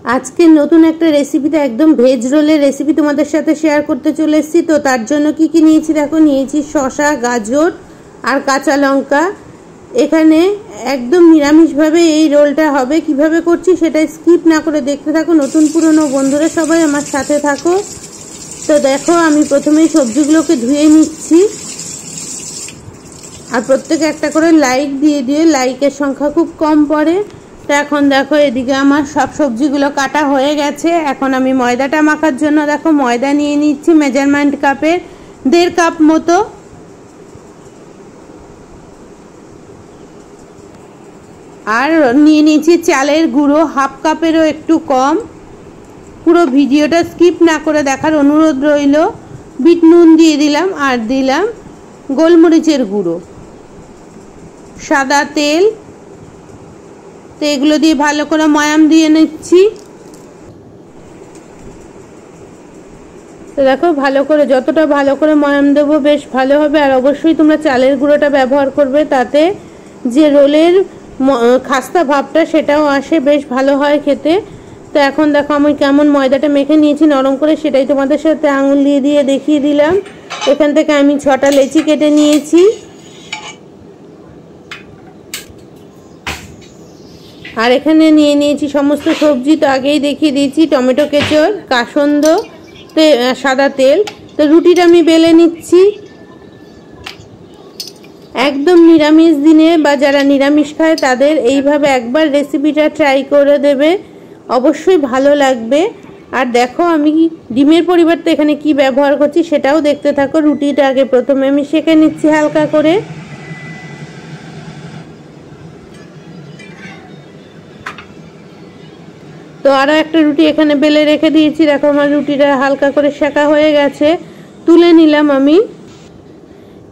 আজকে নতুন একটা রেসিপিতে একদম ভেজ রোলের রেসিপি তোমাদের সাথে শেয়ার করতে চলে এসেছি। তো তার জন্য কি কি নিয়েছি দেখো, নিয়েছি শসা, গাজর আর কাঁচা লঙ্কা। এখানে একদম নিরামিষভাবে এই রোলটা হবে, কিভাবে করছি সেটা স্কিপ না করে দেখতে থাকো। নতুন পুরনো বন্ধুরা সবাই আমার সাথে থাকো। তো দেখো, আমি প্রথমেই সবজিগুলোকে ধুয়ে নিচ্ছি আর প্রত্যেকে একটা করে লাইক দিয়ে দিয়ে, লাইকের সংখ্যা খুব কম পড়ে। তো এখন দেখো, এদিকে আমার সব সবজিগুলো কাটা হয়ে গেছে। এখন আমি ময়দাটা মাখার জন্য দেখো ময়দা নিয়ে নিচ্ছি মেজারমেন্ট কাপের 1.5 কাপ মতো। আর নিয়ে নিয়েছি চালের গুঁড়ো 1/2 কাপেরও একটু কম। পুরো ভিডিওটা স্কিপ না করে দেখার অনুরোধ রইল। বিট নুন দিয়ে দিলাম আর দিলাম গোলমরিচের গুঁড়ো, সাদা তেল। তো এগুলো দিয়ে ভালো করে ময়াম দিয়ে নিচ্ছি। তো দেখো, ভালো করে যতটা ভালো করে ময়াম দেবো বেশ ভালো হবে। আর অবশ্যই তোমরা চালের গুঁড়োটা ব্যবহার করবে, তাতে যে রোলের খাস্তা ভাবটা সেটাও আসে, বেশ ভালো হয় খেতে। তো এখন দেখো আমি কেমন ময়দাটা মেখে নিয়েছি নরম করে, সেটাই তোমাদের সাথে আঙুল দিয়ে দিয়ে দেখিয়ে দিলাম। এখান থেকে আমি 6টা লেচি কেটে নিয়েছি। আর এখানে নিয়ে নিয়েছি সমস্ত সবজি, তো আগেই দেখিয়ে দিয়েছি। টমেটো কেচর, কাসন্দ, সাদা তেল। তো রুটিটা আমি বেলে নিচ্ছি। একদম নিরামিষ দিনে বা যারা নিরামিষ খায় তাদের এইভাবে একবার রেসিপিটা ট্রাই করে দেবে, অবশ্যই ভালো লাগবে। আর দেখো, আমি ডিমের পরিবর্তে এখানে কি ব্যবহার করছি সেটাও দেখতে থাকো। রুটিটা আগে প্রথমে আমি সেঁকে নিচ্ছি হালকা করে। তো আরও একটা রুটি এখানে বেলে রেখে দিয়েছি। দেখো, আমার রুটিটা হালকা করে সেঁকা হয়ে গেছে, তুলে নিলাম আমি।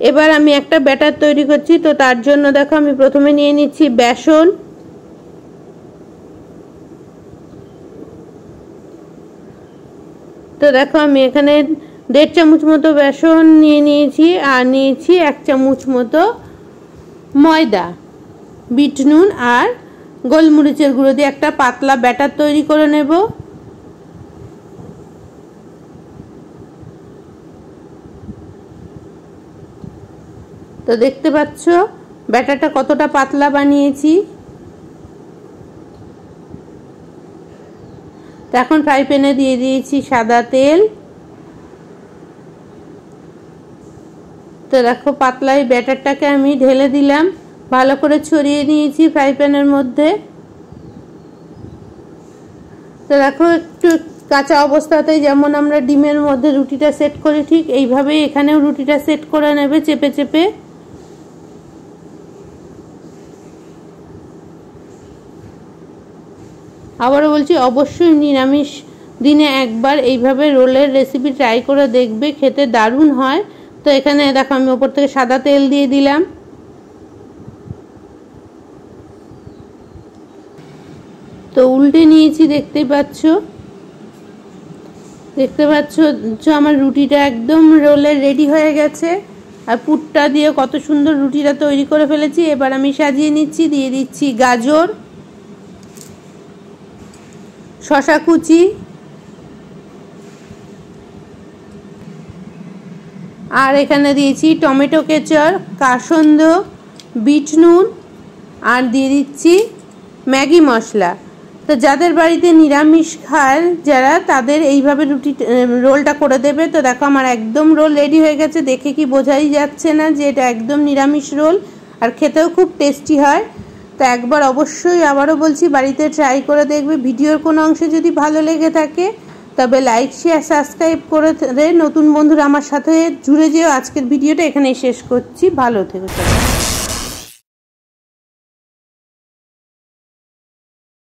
এবার আমি একটা ব্যাটার তৈরি করছি। তো তার জন্য দেখো, আমি প্রথমে নিয়ে নিচ্ছি বেসন। তো দেখো, আমি এখানে 1.5 চামচ মতো বেসন নিয়ে নিয়েছি আর নিয়েছি 1 চামচ মতো ময়দা, বিট নুন আর গোলমরিচের গুঁড়ো দিয়ে একটা পাতলা ব্যাটার তৈরি করে নেব। তো দেখতে পাচ্ছ ব্যাটারটা কতটা পাতলা বানিয়েছি। তো এখন ফ্রাই প্যানে দিয়ে দিয়েছি সাদা তেল। তো দেখো, পাতলা এই ব্যাটারটাকে আমি ঢেলে দিলাম, ভালো করে ছড়িয়ে নিয়েছি ফ্রাই প্যানের মধ্যে। তো দেখো, একটু কাঁচা অবস্থাতেই যেমন আমরা ডিমের মধ্যে রুটিটা সেট করি, ঠিক এইভাবেই এখানেও রুটিটা সেট করে নেবে চেপে চেপে। আবারও বলছি, অবশ্যই নিরামিষ দিনে একবার এইভাবে রোলের রেসিপি ট্রাই করে দেখবে, খেতে দারুণ হয়। তো এখানে দেখো, আমি ওপর থেকে সাদা তেল দিয়ে দিলাম। তো উল্টে নিয়েছি, দেখতে পাচ্ছ আমার রুটিটা একদম রোলের রেডি হয়ে গেছে। আর পুরটা দিয়ে কত সুন্দর রুটিটা তৈরি করে ফেলেছি। এবার আমি সাজিয়ে নিচ্ছি, দিয়ে দিচ্ছি গাজর, শসা কুচি আর এখানে দিয়েছি টমেটো কেচার, কাসন্দ, বিট নুন আর দিয়ে দিচ্ছি ম্যাগি মশলা। তো যাদের বাড়িতে নিরামিষ খায় যারা, তাদের এইভাবে রোলটা করে দেবে। তো দেখো, আমার একদম রোল রেডি হয়ে গেছে। দেখে কি বোঝাই যাচ্ছে না যে এটা একদম নিরামিষ রোল, আর খেতেও খুব টেস্টি হয়। তো একবার অবশ্যই, আবারও বলছি, বাড়িতে ট্রাই করে দেখবে। ভিডিওর কোনো অংশে যদি ভালো লেগে থাকে তবে লাইক, শেয়ার, সাবস্ক্রাইব করে নতুন বন্ধুরা আমার সাথে জুড়ে যেও। আজকের ভিডিওটা এখানেই শেষ করছি। ভালো থেকো সবাই।